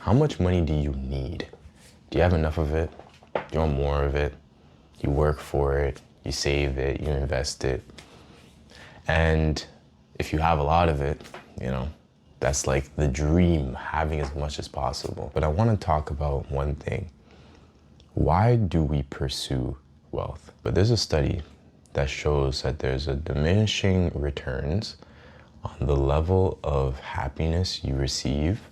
How much money do you need? Do you have enough of it? Do you want more of it? You work for it, you save it, you invest it. And if you have a lot of it, that's like the dream, having as much as possible. But I want to talk about one thing. Why do we pursue wealth? But there's a study that shows that there's a diminishing returns on the level of happiness you receive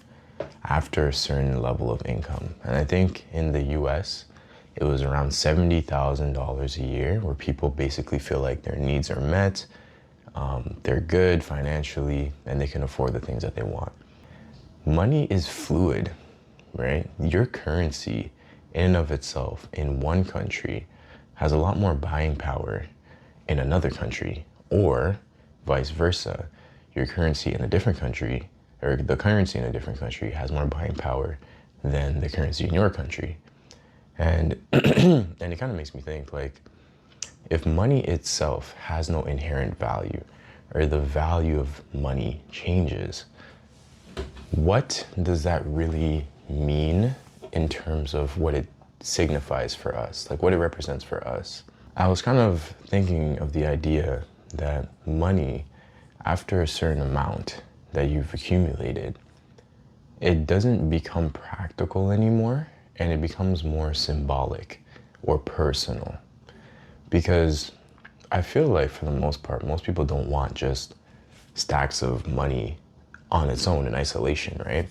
after a certain level of income. And I think in the US, it was around $70,000 a year where people basically feel like their needs are met, they're good financially, and they can afford the things that they want. Money is fluid, right? Your currency in and of itself in one country has a lot more buying power in another country, or vice versa. Your currency in a different country, or the currency in a different country has more buying power than the currency in your country. And and it kind of makes me think, like, if money itself has no inherent value, or the value of money changes, what does that really mean in terms of what it signifies for us, like what it represents for us? I was kind of thinking of the idea that money, after a certain amount that you've accumulated, it doesn't become practical anymore, and it becomes more symbolic or personal. Because I feel like for the most part, most people don't want just stacks of money on its own in isolation, right?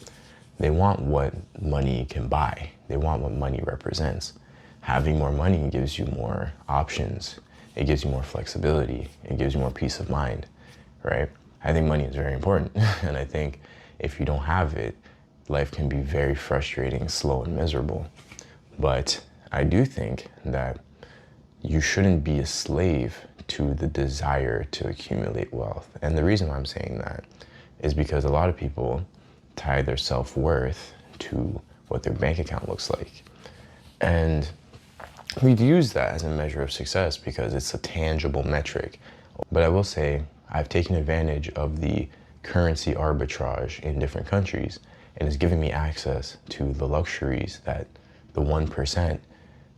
They want what money can buy. They want what money represents. Having more money gives you more options. It gives you more flexibility. It gives you more peace of mind, right? I think money is very important. And I think if you don't have it, life can be very frustrating, slow, and miserable. But I do think that you shouldn't be a slave to the desire to accumulate wealth. And the reason why I'm saying that is because a lot of people tie their self-worth to what their bank account looks like. And we've used that as a measure of success because it's a tangible metric. But I will say, I've taken advantage of the currency arbitrage in different countries, and it's given me access to the luxuries that the 1%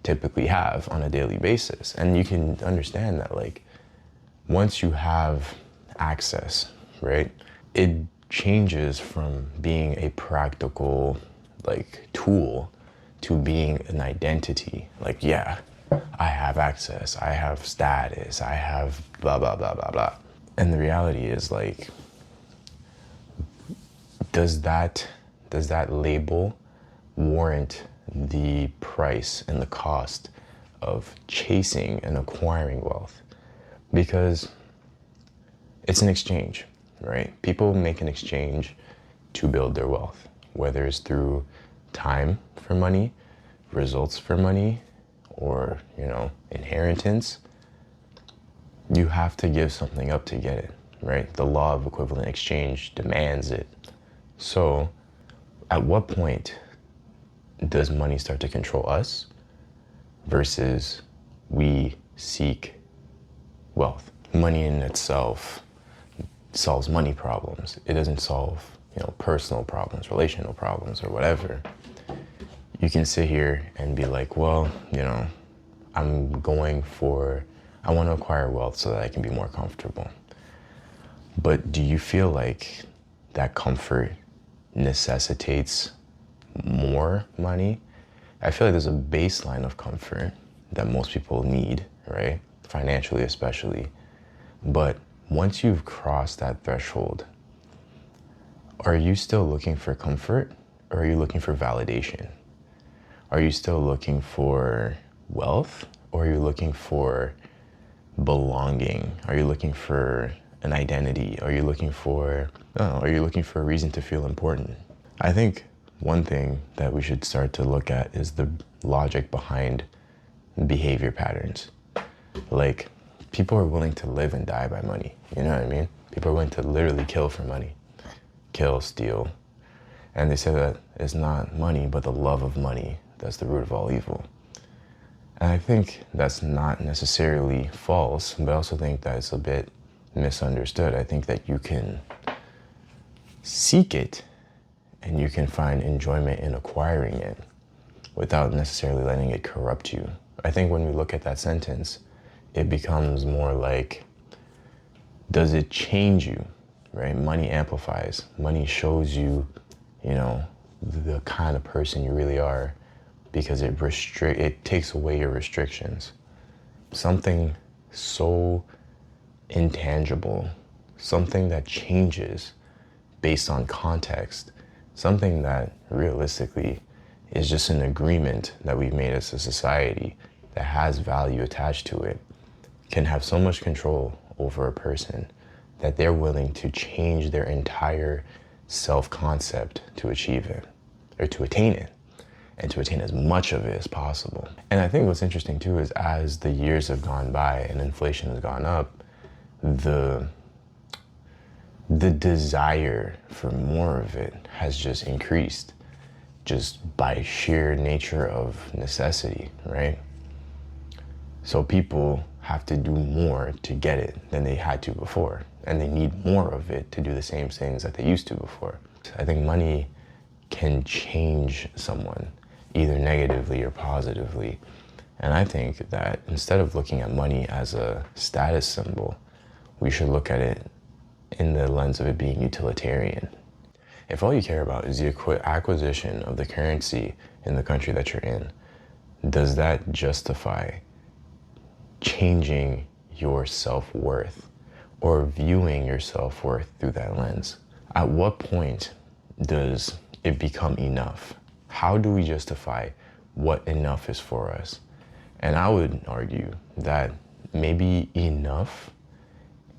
typically have on a daily basis. And you can understand that, like, once you have access, right, it changes from being a practical, like, tool to being an identity. Like, yeah, I have access, I have status, I have blah, blah, blah, blah, blah. And the reality is, like, does that label warrant the price and the cost of chasing and acquiring wealth? Because it's an exchange, right? People make an exchange to build their wealth, whether it's through time for money, results for money, or, inheritance. You have to give something up to get it, right? The law of equivalent exchange demands it. So at what point does money start to control us versus we seek wealth? Money in itself solves money problems. It doesn't solve, personal problems, relational problems, or whatever. You can sit here and be like, well, I want to acquire wealth so that I can be more comfortable. But do you feel like that comfort necessitates more money? I feel like there's a baseline of comfort that most people need, right? Financially, especially. But once you've crossed that threshold, are you still looking for comfort, or are you looking for validation? Are you still looking for wealth, or are you looking for belonging? Are you looking for an identity? Are you looking for a reason to feel important? I think one thing that we should start to look at is the logic behind behavior patterns. Like, people are willing to live and die by money. You know what I mean? People are willing to literally kill for money. Kill, steal. And they say that it's not money, but the love of money that's the root of all evil. And I think that's not necessarily false, but I also think that it's a bit misunderstood. I think that you can seek it and you can find enjoyment in acquiring it without necessarily letting it corrupt you. I think when we look at that sentence, it becomes more like, does it change you, right? Money amplifies. Money shows you, you know, the kind of person you really are, because it takes away your restrictions. Something so intangible, something that changes based on context, something that realistically is just an agreement that we've made as a society that has value attached to it, can have so much control over a person that they're willing to change their entire self-concept to achieve it, or to attain it, and to attain as much of it as possible. And I think what's interesting too is, as the years have gone by and inflation has gone up, the desire for more of it has just increased, just by sheer nature of necessity, right? So people have to do more to get it than they had to before, and they need more of it to do the same things that they used to before. I think money can change someone, either negatively or positively. And I think that instead of looking at money as a status symbol, we should look at it in the lens of it being utilitarian. If all you care about is the acquisition of the currency in the country that you're in, does that justify changing your self-worth or viewing your self-worth through that lens? At what point does it become enough? How do we justify what enough is for us? And I would argue that maybe enough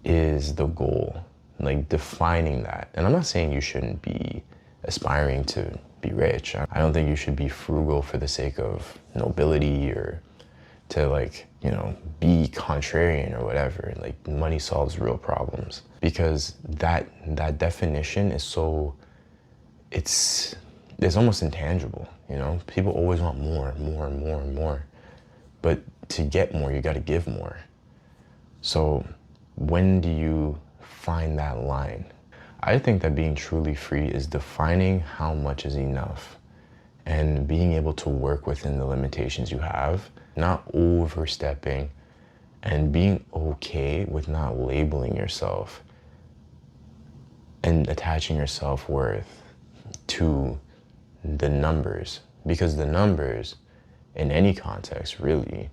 is the goal, like defining that. And I'm not saying you shouldn't be aspiring to be rich. I don't think you should be frugal for the sake of nobility or to, like, you know, be contrarian or whatever. Like, money solves real problems, because that definition is so, it's almost intangible, you know? People always want more and more and more and more. But to get more, you got to give more. So when do you find that line? I think that being truly free is defining how much is enough and being able to work within the limitations you have, not overstepping, and being okay with not labeling yourself and attaching your self-worth to the numbers, because the numbers in any context really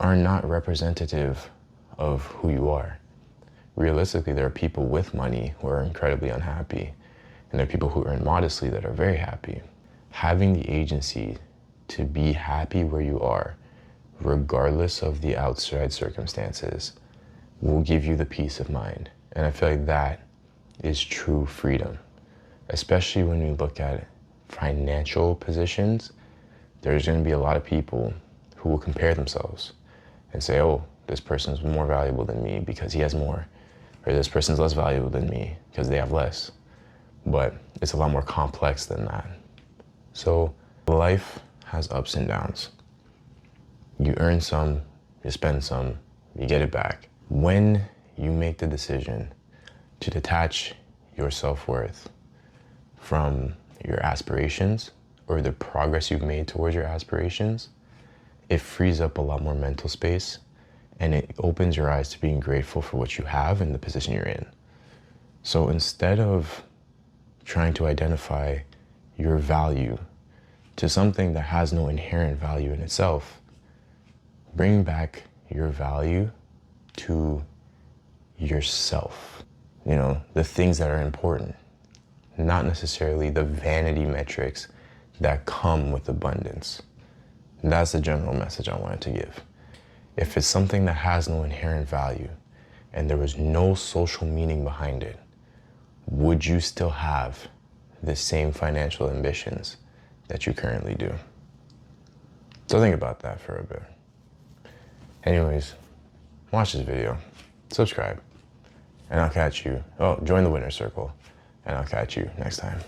are not representative of who you are. Realistically, there are people with money who are incredibly unhappy, and there are people who earn modestly that are very happy. Having the agency to be happy where you are, regardless of the outside circumstances, will give you the peace of mind. And I feel like that is true freedom, especially when you look at financial positions. There's going to be a lot of people who will compare themselves and say, oh, this person's more valuable than me because he has more, or this person's less valuable than me because they have less. But it's a lot more complex than that. So life has ups and downs. You earn some, you spend some, you get it back. When you make the decision to detach your self-worth from your aspirations or the progress you've made towards your aspirations, it frees up a lot more mental space, and it opens your eyes to being grateful for what you have and the position you're in. So instead of trying to identify your value to something that has no inherent value in itself, bring back your value to yourself. You know, the things that are important, not necessarily the vanity metrics that come with abundance. That's the general message I wanted to give. If it's something that has no inherent value and there was no social meaning behind it, would you still have the same financial ambitions that you currently do? So think about that for a bit. Anyways, watch this video, subscribe, and I'll catch you. Oh, join the winner circle, and I'll catch you next time.